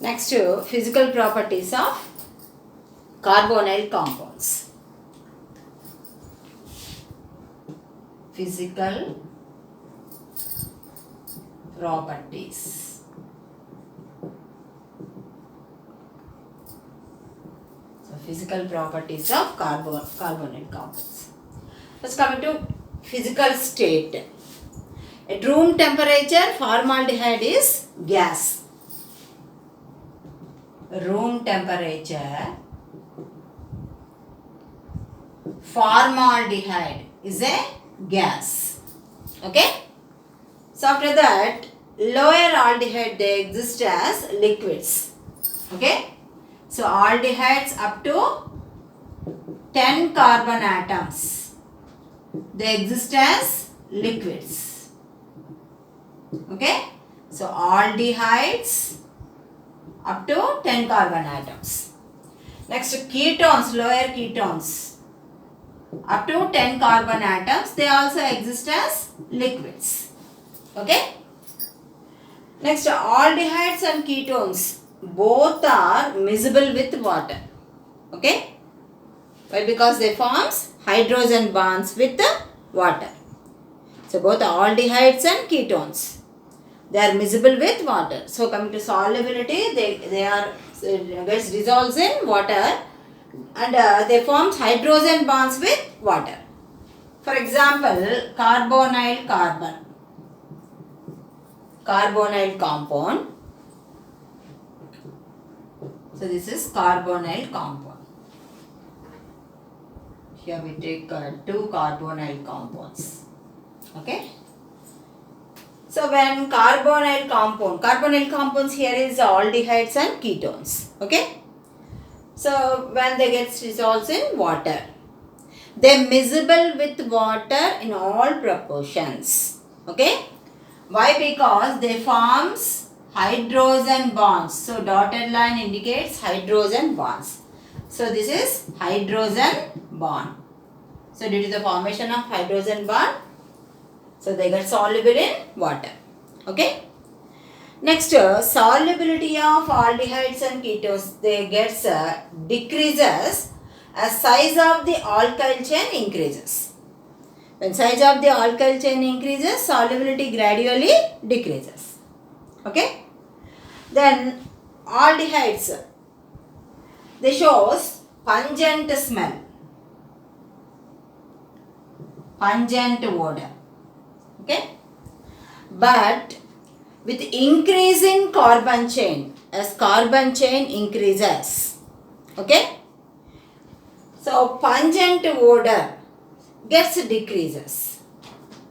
Next to physical properties of carbonyl compounds. Physical properties. So physical properties of carbonyl compounds. First coming to physical state. At room temperature, formaldehyde is gas. Room temperature, formaldehyde is a gas. Okay. So after that, lower aldehyde, they exist as liquids. Okay. So aldehydes up to 10 carbon atoms, they exist as liquids. Okay. So aldehydes up to 10 carbon atoms. Next, ketones, lower ketones up to 10 carbon atoms, they also exist as liquids. Okay. Next, aldehydes and ketones both are miscible with water. Okay. Why? Because they forms hydrogen bonds with the water. So both aldehydes and ketones, they are miscible with water. So coming to solubility, they are gets dissolves in water and they forms hydrogen bonds with water. For example, carbonyl carbon, carbonyl compound. So this is carbonyl compound. Here we take two carbonyl compounds. Okay. So when carbonyl compounds here is aldehydes and ketones. Okay. So when they get dissolved in water, they miscible with water in all proportions. Okay. Why? Because they forms hydrogen bonds. So dotted line indicates hydrogen bonds. So this is hydrogen bond. So due to the formation of hydrogen bond, so they get soluble in water. Okay. Next, solubility of aldehydes and ketones, they gets decreases as size of the alkyl chain increases. When size of the alkyl chain increases, solubility gradually decreases. Okay. Then aldehydes, they shows pungent smell, pungent odor. Okay. But with increase in carbon chain, as carbon chain increases, okay, so pungent odor gets decreases.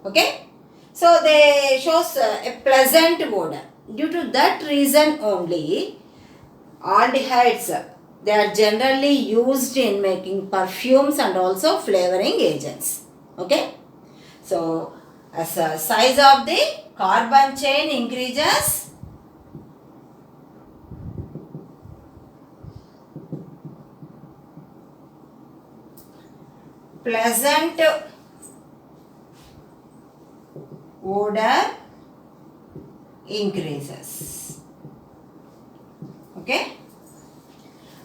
Okay. So they shows a pleasant odor. Due to that reason only, aldehydes, they are generally used in making perfumes and also flavoring agents. Okay. So as the size of the carbon chain increases, pleasant odor increases. Okay.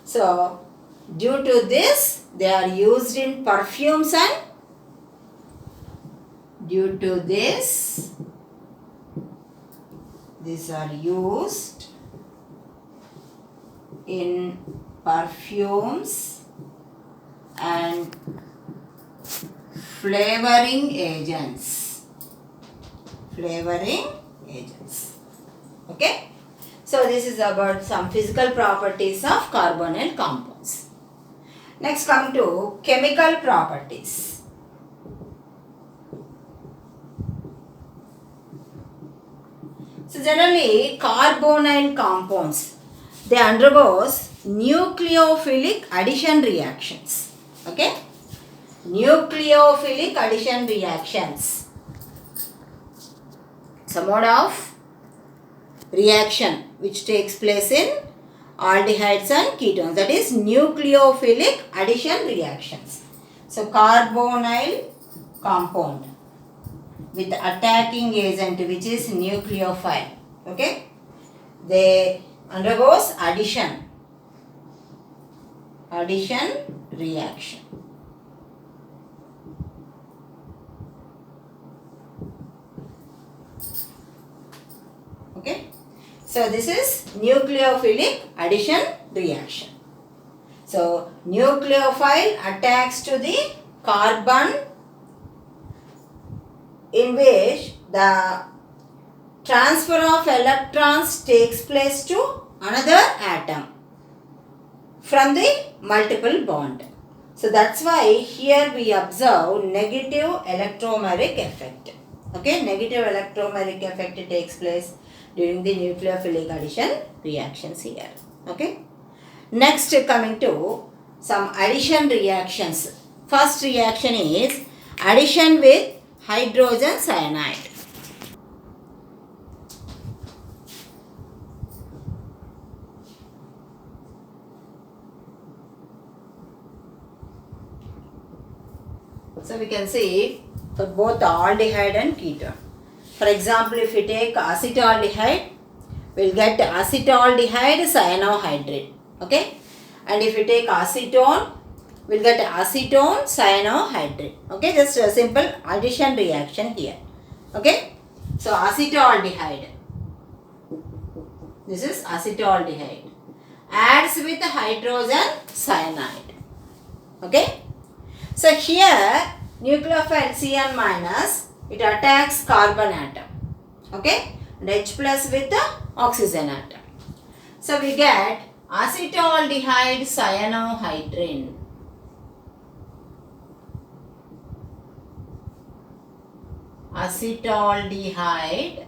So due to this, they are used in perfumes and due to this, these are used in perfumes and flavoring agents. Flavoring agents. Okay. So this is about some physical properties of carbonyl compounds. Next, come to chemical properties. So generally carbonyl compounds, they undergoes nucleophilic addition reactions. Okay. Nucleophilic addition reactions. It's a mode of reaction which takes place in aldehydes and ketones, that is nucleophilic addition reactions. So carbonyl compound with attacking agent which is nucleophile, okay, they undergoes addition reaction. Okay, so this is nucleophilic addition reaction. So nucleophile attacks to the carbon in which the transfer of electrons takes place to another atom from the multiple bond. So that's why here we observe negative electromeric effect. Okay, negative electromeric effect takes place during the nucleophilic addition reactions here. Okay. Next, coming to some addition reactions. First reaction is addition with hydrogen cyanide. So we can see for both aldehyde and ketone. For example, if we take acetaldehyde, we will get acetaldehyde cyanohydrate. Okay, and if we take acetone, we will get acetone cyanohydrate. Okay, just a simple addition reaction here. Okay, so acetaldehyde, this is acetaldehyde, adds with hydrogen cyanide. Okay, so here nucleophile Cn minus, it attacks carbon atom. Okay, and H plus with the oxygen atom. So we get acetaldehyde cyanohydrin. Acetaldehyde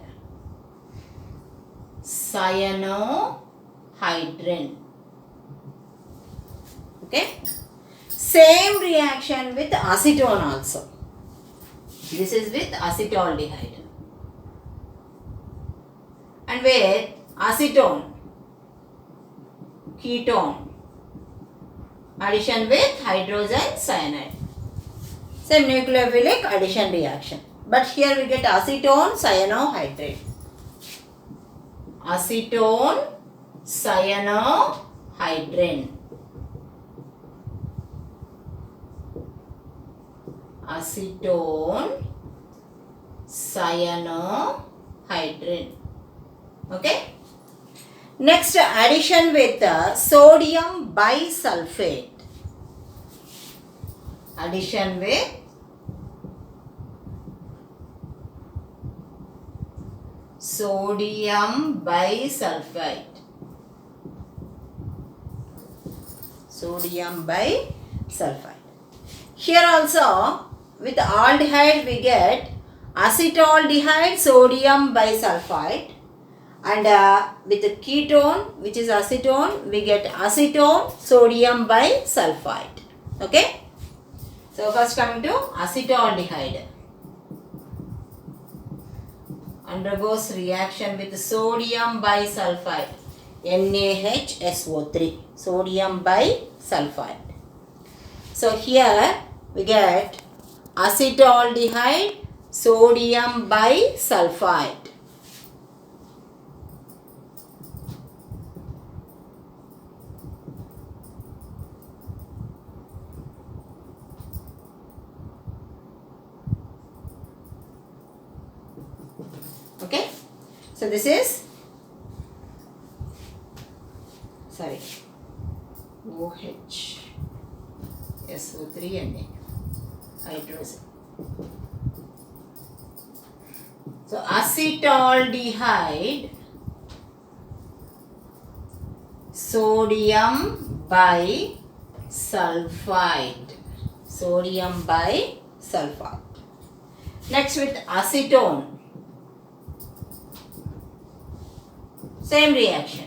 cyanohydrin. Okay. Same reaction with acetone also. This is with acetaldehyde. And with acetone, ketone, addition with hydrogen cyanide. Same nucleophilic addition reaction. But here we get acetone cyanohydrate. Acetone cyanohydrin. Acetone cyanohydrin. Okay. Next, addition with sodium bisulfate. Addition with sodium bisulfite. Sodium bisulfite. Here also with aldehyde we get acetaldehyde sodium bisulfite, and with the ketone, which is acetone, we get acetone sodium bisulfite. Okay. So first coming to acetaldehyde, undergoes reaction with sodium bisulfite, NaHSO3, sodium bisulfite. So here we get acetaldehyde sodium bisulfite. Okay, so this is OH SO3 and hydrogen. So acetaldehyde sodium bisulfite. Sodium bisulfite. Next with acetone. Same reaction.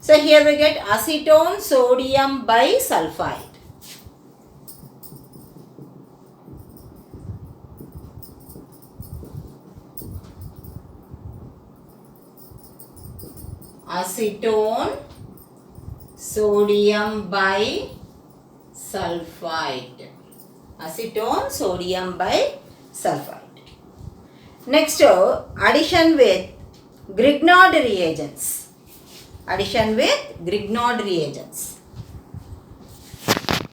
So here we get acetone sodium bisulfite. Acetone sodium bisulfite. Acetone sodium bisulfite. Next, addition with Grignard reagents. Addition with Grignard reagents.